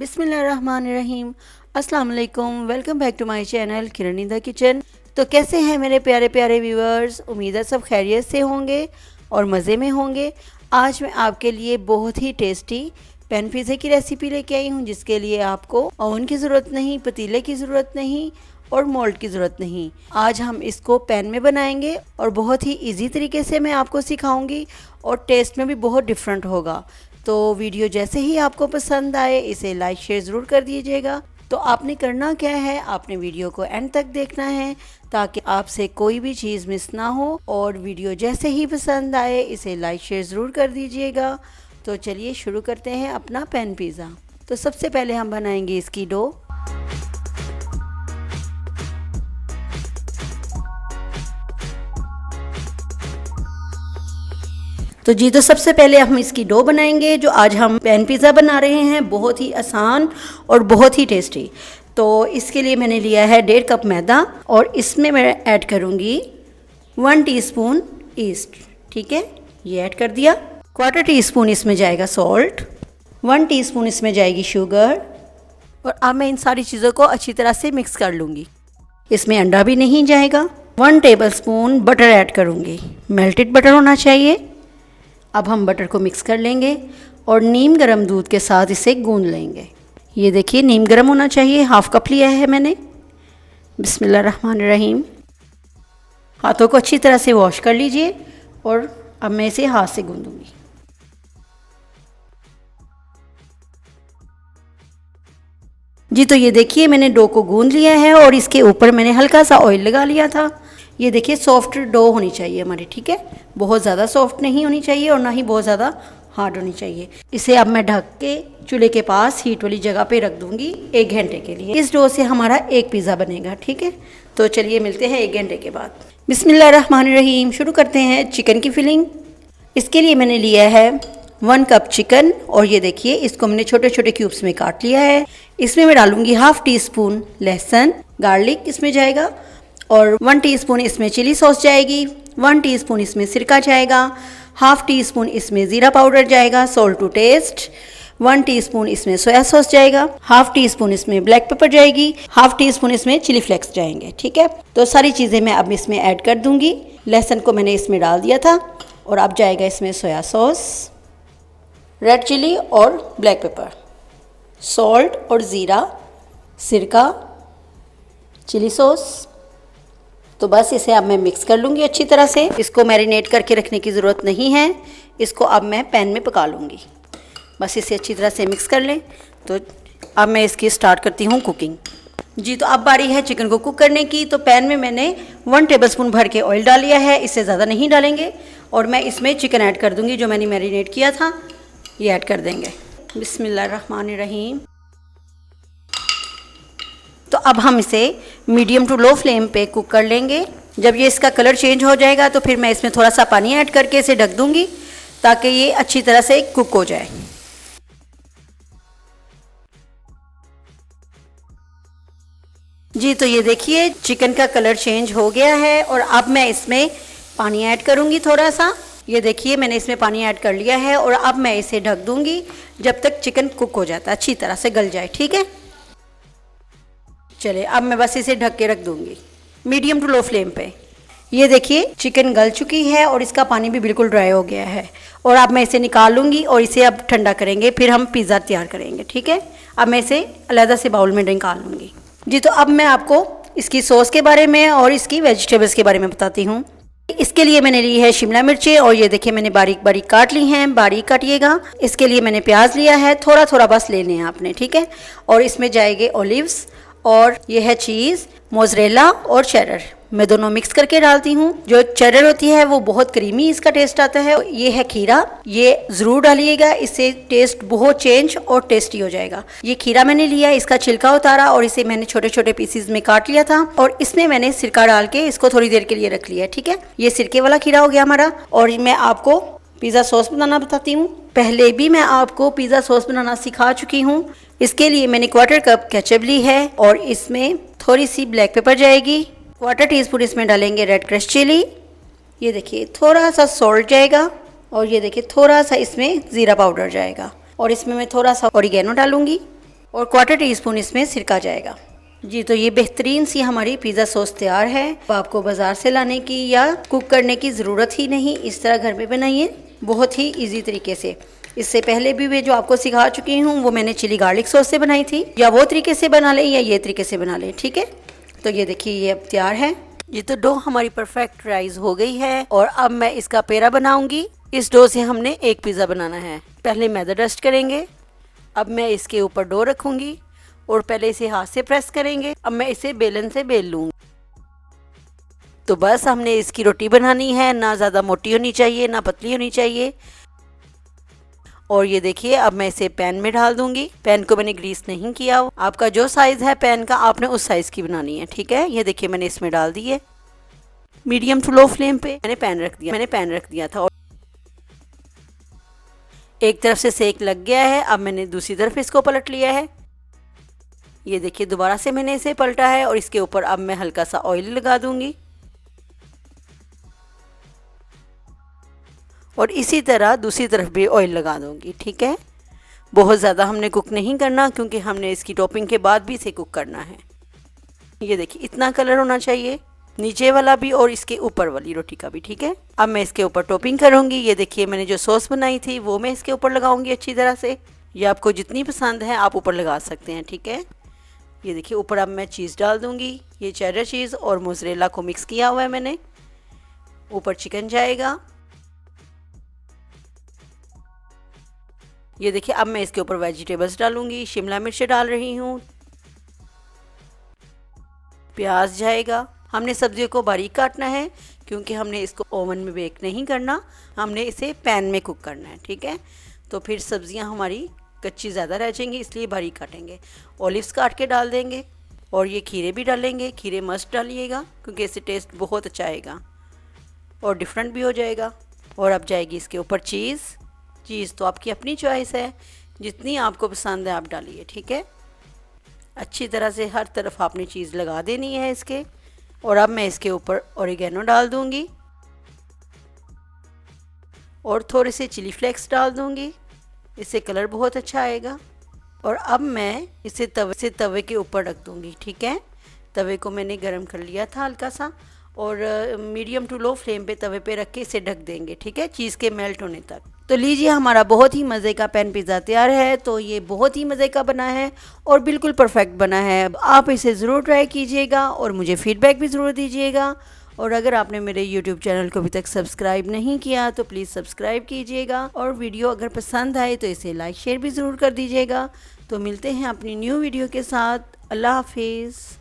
बिस्मिल्लाहिर्रहमानिर्रहीम। अस्सलाम वालेकुम। Welcome back to my channel Kiran in the kitchen. तो कैसे हैं मेरे प्यारे प्यारे व्यूअर्स? उम्मीद है सब खैरियत से होंगे और मज़े में होंगे। आज मैं आपके लिए बहुत ही टेस्टी पैन पिज़्ज़े की रेसिपी लेके आई हूँ, जिसके लिए आपको ओवन की ज़रूरत नहीं, पतीले की ज़रूरत नहीं और मोल्ड की ज़रूरत नहीं। आज हम इसको पैन में बनाएंगे और बहुत ही इजी तरीके से मैं आपको सिखाऊंगी और टेस्ट में भी बहुत डिफरेंट होगा। तो वीडियो जैसे ही आपको पसंद आए इसे लाइक शेयर ज़रूर कर दीजिएगा। तो आपने करना क्या है, आपने वीडियो को एंड तक देखना है ताकि आपसे कोई भी चीज़ मिस ना हो। और वीडियो जैसे ही पसंद आए इसे लाइक शेयर ज़रूर कर दीजिएगा। तो चलिए शुरू करते हैं अपना पैन पिज़्ज़ा। तो सबसे पहले हम बनाएंगे इसकी डो। तो सबसे पहले हम इसकी डो बनाएंगे। जो आज हम पैन पिज़्ज़ा बना रहे हैं, बहुत ही आसान और बहुत ही टेस्टी। तो इसके लिए मैंने लिया है 1.5 कप मैदा और इसमें मैं ऐड करूँगी 1 टीस्पून ईस्ट। ठीक है, ये ऐड कर दिया। 1/4 टीस्पून इसमें जाएगा सॉल्ट, 1 टीस्पून इसमें जाएगी शुगर। और अब मैं इन सारी चीज़ों को अच्छी तरह से मिक्स कर लूँगी। इसमें अंडा भी नहीं जाएगा। 1 टेबलस्पून बटर ऐड करूँगी, मेल्टेड बटर होना चाहिए। अब हम बटर को मिक्स कर लेंगे और नीम गर्म दूध के साथ इसे गूंद लेंगे। ये देखिए नीम गर्म होना चाहिए। 1/2 कप लिया है मैंने। बिस्मिल्लाहिर्रहमानिर्रहीम। हाथों को अच्छी तरह से वॉश कर लीजिए और अब मैं इसे हाथ से गूंदूंगी। तो ये देखिए मैंने डो को गूंद लिया है और इसके ऊपर मैंने हल्का सा ऑयल लगा लिया था। ये देखिए सॉफ्ट डो होनी चाहिए हमारी। ठीक है, बहुत ज़्यादा सॉफ्ट नहीं होनी चाहिए और ना ही बहुत ज़्यादा हार्ड होनी चाहिए। इसे अब मैं ढक के चूल्हे के पास हीट वाली जगह पे रख दूंगी 1 घंटे के लिए। इस डो से हमारा एक पिज़्ज़ा बनेगा। ठीक है, तो चलिए मिलते हैं 1 घंटे के बाद। बिस्मिल्लाहिर्रहमानिर्रहीम। शुरू करते हैं चिकन की फिलिंग। इसके लिए मैंने लिया है 1 कप चिकन और ये देखिए इसको मैंने छोटे छोटे क्यूब्स में काट लिया है। इसमें मैं डालूंगी 1/2 टीस्पून लहसुन, गार्लिक इसमें जाएगा और 1 टीस्पून इसमें चिली सॉस जाएगी, 1 टीस्पून इसमें सिरका जाएगा, 1/2 टीस्पून इसमें ज़ीरा पाउडर जाएगा, सॉल्ट टू टेस्ट, 1 टीस्पून इसमें सोया सॉस जाएगा, 1/2 टीस्पून इसमें ब्लैक पेपर जाएगी, 1/2 टीस्पून इसमें चिली फ्लेक्स जाएंगे। ठीक है, तो सारी चीज़ें मैं अब इसमें ऐड कर दूंगी। लहसुन को मैंने इसमें डाल दिया था और अब जाएगा इसमें सोया सॉस, रेड चिली और ब्लैक पेपर, सॉल्ट और ज़ीरा, सिरका, चिली सॉस। तो बस इसे अब मैं मिक्स कर लूँगी अच्छी तरह से। इसको मैरिनेट करके रखने की ज़रूरत नहीं है। इसको अब मैं पैन में पका लूँगी। बस इसे अच्छी तरह से मिक्स कर लें। तो अब मैं इसकी स्टार्ट करती हूँ कुकिंग। तो अब बारी है चिकन को कुक करने की। तो पैन में मैंने 1 टेबलस्पून भर के ऑयल डाल लिया है। इससे ज़्यादा नहीं डालेंगे और मैं इसमें चिकन ऐड कर दूँगी जो मैंने मैरिनेट किया था। ये ऐड कर देंगे। बिस्मिल्लाहिर्रहमानिर्रहीम। तो अब हम इसे मीडियम टू लो फ्लेम पे कुक कर लेंगे। जब ये इसका कलर चेंज हो जाएगा तो फिर मैं इसमें थोड़ा सा पानी ऐड करके इसे ढक दूंगी ताकि ये अच्छी तरह से कुक हो जाए। तो ये देखिए चिकन का कलर चेंज हो गया है और अब मैं इसमें पानी ऐड करूंगी थोड़ा सा। ये देखिए मैंने इसमें पानी ऐड कर लिया है और अब मैं इसे ढक दूंगी जब तक चिकन कुक हो जाता है, अच्छी तरह से गल जाए। ठीक है, चलिए अब मैं बस इसे ढक के रख दूंगी मीडियम टू लो फ्लेम पे। ये देखिए चिकन गल चुकी है और इसका पानी भी बिल्कुल ड्राई हो गया है और अब मैं इसे निकाल लूँगी और इसे अब ठंडा करेंगे, फिर हम पिज़्ज़ा तैयार करेंगे। ठीक है, अब मैं इसे अलग से बाउल में निकाल लूँगी। तो अब मैं आपको इसकी सॉस के बारे में और इसकी वेजिटेबल्स के बारे में बताती हूँ। इसके लिए मैंने ली है शिमला मिर्चें और ये देखिए मैंने बारीक बारीक काट ली हैं, बारीक काटिएगा। इसके लिए मैंने प्याज लिया है, थोड़ा थोड़ा बस लेने हैं आपने। ठीक है, और इसमें जाएंगे ओलिव्स और ये है चीज़, मोज़रेला और चेडर। मैं दोनों मिक्स करके डालती हूँ। जो चेडर होती है वो बहुत क्रीमी इसका टेस्ट आता है। ये है खीरा, ये ज़रूर डालिएगा, इससे टेस्ट बहुत चेंज और टेस्टी हो जाएगा। ये खीरा मैंने लिया, इसका छिलका उतारा और इसे मैंने छोटे छोटे पीसीज में काट लिया था और इसमें मैंने सिरका डाल के इसको थोड़ी देर के लिए रख लिया। ठीक है, ये सिरके वाला खीरा हो गया हमारा। और मैं आपको पिज़्ज़ा सॉस बनाना बताती हूँ। पहले भी मैं आपको पिज़्ज़ा सॉस बनाना सिखा चुकी हूँ। इसके लिए मैंने 1/4 कप केचप ली है और इसमें थोड़ी सी ब्लैक पेपर जाएगी, 1/4 टीस्पून इसमें डालेंगे रेड क्रश चिली। ये देखिए थोड़ा सा सॉल्ट जाएगा और ये देखिए थोड़ा सा इसमें ज़ीरा पाउडर जाएगा और इसमें मैं थोड़ा सा ऑरिगेनो डालूंगी। और 1/4 टीस्पून इसमें सिरका जाएगा। जी, तो ये बेहतरीन सी हमारी पिज़्ज़ा सॉस तैयार है। तो आपको बाज़ार से लाने की या कुक करने की ज़रूरत ही नहीं, इस तरह घर में बनाइए बहुत ही इजी तरीके से। इससे पहले भी मैं जो आपको सिखा चुकी हूँ वो मैंने चिली गार्लिक सॉस से बनाई थी, या वो तरीके से बना लें या ये तरीके से बना लें, ठीक है। तो ये देखिए ये अब तैयार है। ये तो डो हमारी परफेक्ट राइज हो गई है और अब मैं इसका पेड़ा बनाऊंगी। इस डो से हमने एक पिज़्ज़ा बनाना है। पहले मैदा डस्ट करेंगे, अब मैं इसके ऊपर डो रखूंगी और पहले इसे हाथ से प्रेस करेंगे। अब मैं इसे बेलन से बेल लूँगी। तो बस हमने इसकी रोटी बनानी है, ना ज़्यादा मोटी होनी चाहिए ना पतली होनी चाहिए। और ये देखिए अब मैं इसे पैन में डाल दूंगी। पैन को मैंने ग्रीस नहीं किया। आपका जो साइज़ है पैन का आपने उस साइज़ की बनानी है, ठीक है। ये देखिए मैंने इसमें डाल दी है। मीडियम टू लो फ्लेम पे मैंने पैन रख दिया था और एक तरफ से सेक लग गया है। अब मैंने दूसरी तरफ इसको पलट लिया है। ये देखिए दोबारा से मैंने इसे पलटा है और इसके ऊपर अब मैं हल्का सा ऑयल लगा दूंगी और इसी तरह दूसरी तरफ भी ऑयल लगा दूंगी, ठीक है। बहुत ज़्यादा हमने कुक नहीं करना क्योंकि हमने इसकी टॉपिंग के बाद भी इसे कुक करना है। ये देखिए इतना कलर होना चाहिए, नीचे वाला भी और इसके ऊपर वाली रोटी का भी, ठीक है। अब मैं इसके ऊपर टॉपिंग करूँगी। ये देखिए मैंने जो सॉस बनाई थी वो मैं इसके ऊपर लगाऊंगी अच्छी तरह से। ये आपको जितनी पसंद है आप ऊपर लगा सकते हैं, ठीक है। ये देखिए ऊपर अब मैं चीज़ डाल दूंगी। ये चेडर चीज़ और मोज़रेला को मिक्स किया हुआ है मैंने। ऊपर चिकन जाएगा। ये देखिए अब मैं इसके ऊपर वेजिटेबल्स डालूंगी। शिमला मिर्च डाल रही हूँ, प्याज जाएगा। हमने सब्जियों को बारीक काटना है क्योंकि हमने इसको ओवन में बेक नहीं करना, हमने इसे पैन में कुक करना है, ठीक है। तो फिर सब्जियां हमारी कच्ची ज़्यादा रह जाएंगी, इसलिए बारीक काटेंगे। ऑलिव्स काट के डाल देंगे और ये खीरे भी डालेंगे। खीरे मस्ट डालिएगा क्योंकि इससे टेस्ट बहुत अच्छा आएगा और डिफरेंट भी हो जाएगा। और अब जाएगी इसके ऊपर चीज़ तो आपकी अपनी चॉइस है, जितनी आपको पसंद है आप डालिए, ठीक है। अच्छी तरह से हर तरफ आपने चीज़ लगा देनी है इसके। और अब मैं इसके ऊपर ओरिगेनो डाल दूंगी और थोड़े से चिली फ्लेक्स डाल दूंगी, इससे कलर बहुत अच्छा आएगा। और अब मैं इसे तवे के ऊपर रख दूंगी, ठीक है। तवे को मैंने गरम कर लिया था हल्का सा और मीडियम टू लो फ्लेम पे तवे पे रख के इसे ढक देंगे, ठीक है, चीज़ के मेल्ट होने तक। तो लीजिए हमारा बहुत ही मज़े का पैन पिज़्ज़ा तैयार है। तो ये बहुत ही मज़े का बना है और बिल्कुल परफेक्ट बना है। आप इसे ज़रूर ट्राई कीजिएगा और मुझे फ़ीडबैक भी ज़रूर दीजिएगा। और अगर आपने मेरे YouTube चैनल को अभी तक सब्सक्राइब नहीं किया तो प्लीज़ सब्सक्राइब कीजिएगा। और वीडियो अगर पसंद आए तो इसे लाइक शेयर भी ज़रूर कर दीजिएगा। तो मिलते हैं अपनी न्यू वीडियो के साथ। अल्लाह हाफिज़।